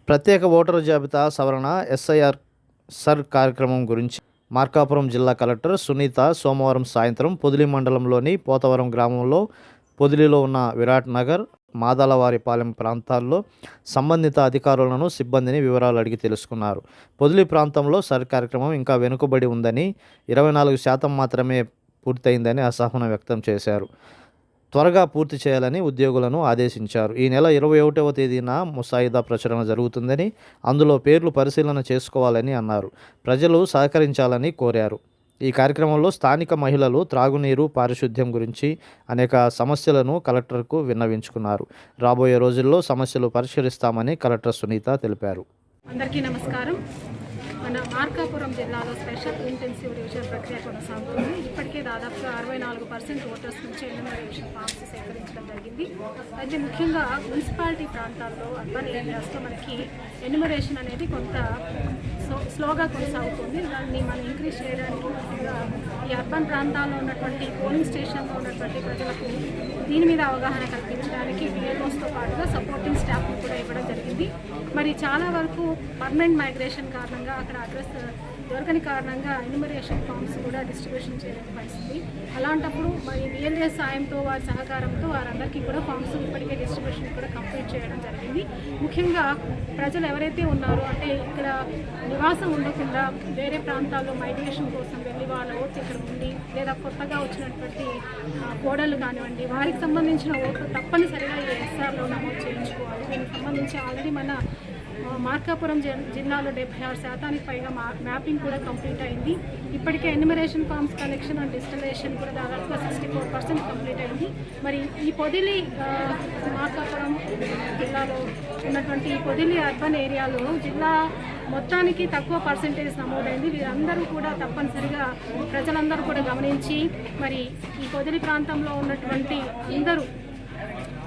ప్రత్యేక ఓటరు జాబితా సవరణ ఎస్ఐఆర్ సర్ కార్యక్రమం గురించి మార్కాపురం జిల్లా కలెక్టర్ సునీత సోమవారం సాయంత్రం పొదిలి మండలంలోని పోతవరం గ్రామంలో పొదిలిలో ఉన్న విరాట్ నగర్ మాదాలవారిపాలెం ప్రాంతాల్లో సంబంధిత అధికారులను సిబ్బందిని వివరాలు అడిగి తెలుసుకున్నారు. పొదిలి ప్రాంతంలో సర్ కార్యక్రమం ఇంకా వెనుకబడి ఉందని, 24% మాత్రమే పూర్తయిందని అసహనం వ్యక్తం చేశారు. త్వరగా పూర్తి చేయాలని ఉద్యోగులను ఆదేశించారు. ఈ నెల 21వ తేదీన ముసాయిదా ప్రచురణ జరుగుతుందని, అందులో పేర్లు పరిశీలన చేసుకోవాలని అన్నారు. ప్రజలు సహకరించాలని కోరారు. ఈ కార్యక్రమంలో స్థానిక మహిళలు త్రాగునీరు, పారిశుద్ధ్యం గురించి అనేక సమస్యలను కలెక్టర్కు విన్నవించుకున్నారు. రాబోయే రోజుల్లో సమస్యలు పరిష్కరిస్తామని కలెక్టర్ సునీత తెలిపారు. అందరికీ నమస్కారం. మన మార్కాపురం జిల్లాలో స్పెషల్ ఇంటెన్సివ్ రివిజన్ ప్రక్రియ కొనసాగుతుంది. ఇప్పటికే దాదాపుగా 64% ఓటర్స్ నుంచి ఎన్యుమరేషన్ ఫామ్స్ సేకరించడం జరిగింది. అయితే ముఖ్యంగా మున్సిపాలిటీ ప్రాంతాల్లో, అర్బన్ ఏరియాస్లో మనకి ఎన్యుమరేషన్ అనేది కొంత స్లోగా కొనసాగుతుంది. దాన్ని మనం ఇంక్రీజ్ చేయడానికి ముఖ్యంగా ఈ అర్బన్ ప్రాంతాల్లో ఉన్నటువంటి పోలింగ్ స్టేషన్లో ఉన్నటువంటి ప్రజలకు దీని మీద అవగాహన కల్పించడానికి బిఎల్ఓస్తో పాటుగా సపోర్టింగ్ స్టాఫ్ని కూడా ఇవ్వడం జరిగింది. మరి చాలా వరకు పర్మనెంట్ మైగ్రేషన్ కారణంగా అక్కడ అడ్రస్ దొరకని కారణంగా ఎన్యుమరేషన్ ఫామ్స్ కూడా డిస్ట్రిబ్యూషన్ చేయలేని పరిస్థితి. అలాంటప్పుడు మరి బిఎల్ఏ సాయంతో, వారి సహకారంతో వారందరికీ కూడా ఫామ్స్ ఇప్పటికే డిస్ట్రిబ్యూషన్ కూడా కంప్లీట్ చేయడం జరిగింది. ముఖ్యంగా ప్రజలు ఎవరైతే ఉన్నారో, అంటే ఇక్కడ నివాసం ఉండకుండా వేరే ప్రాంతాల్లో మైగ్రేషన్ కోసం వెళ్ళి వాళ్ళ ఓట్లు ఇక్కడ ఉండి, లేదా కొత్తగా వచ్చినటువంటి కోడళ్ళు కానివ్వండి, వారికి సంబంధించిన ఓట్లు తప్పనిసరిగా ఈ ఎస్ఆర్లో నమోదు చేయించుకోవాలి. దీనికి సంబంధించి ఆల్రెడీ మన మార్కాపురం జిల్లాలో 76% పైగా మ్యాపింగ్ కూడా కంప్లీట్ అయింది. ఇప్పటికే enumeration forms collection and digitalization కూడా దాదాపుగా 64% కంప్లీట్ అయింది. మరి ఈ పొదిలి మార్కాపురం జిల్లాలో ఉన్నటువంటి ఈ పొదిలి అర్బన్ ఏరియాలో జిల్లా మొత్తానికి తక్కువ పర్సెంటేజ్ నమోదైంది. వీరందరూ కూడా తప్పనిసరిగా ప్రజలందరూ కూడా గమనించి మరి ఈ పొదిలి ప్రాంతంలో ఉన్నటువంటి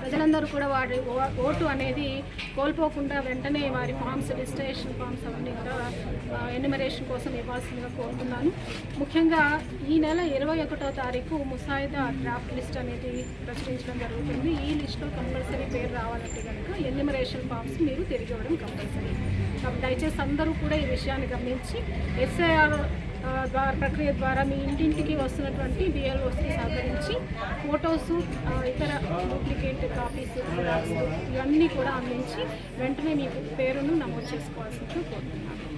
ప్రజలందరూ కూడా వారి ఓటు అనేది కోల్పోకుండా వెంటనే వారి ఫామ్స్, డిజిటలైజేషన్ ఫామ్స్ అవన్నీ కూడా ఎన్యుమరేషన్ కోసం ఇవ్వాల్సిందిగా కోరుతున్నాను. ముఖ్యంగా ఈ నెల 21వ తారీఖు ముసాయిదా డ్రాఫ్ట్ లిస్ట్ అనేది ప్రచురించడం జరుగుతుంది. ఈ లిస్టులో కంపల్సరీ పేరు రావాలంటే కనుక ఎన్యుమరేషన్ ఫామ్స్ మీరు తిరిగి ఇవ్వడం కంపల్సరీ. కాబట్టి దయచేసి అందరూ కూడా ఈ విషయాన్ని గమనించి ఎస్ఐఆర్ ప్రక్రియ ద్వారా మీ ఇంటింటికి వస్తున్నటువంటి బిఎల్ఓస్కి సహకరించి ఫొటోసు, ఇతర డూప్లికేట్ కాపీస్, ఇవన్నీ కూడా అందించి వెంటనే మీ పేరును నమోదు చేసుకోవాల్సిందిగా కోరుతున్నాను.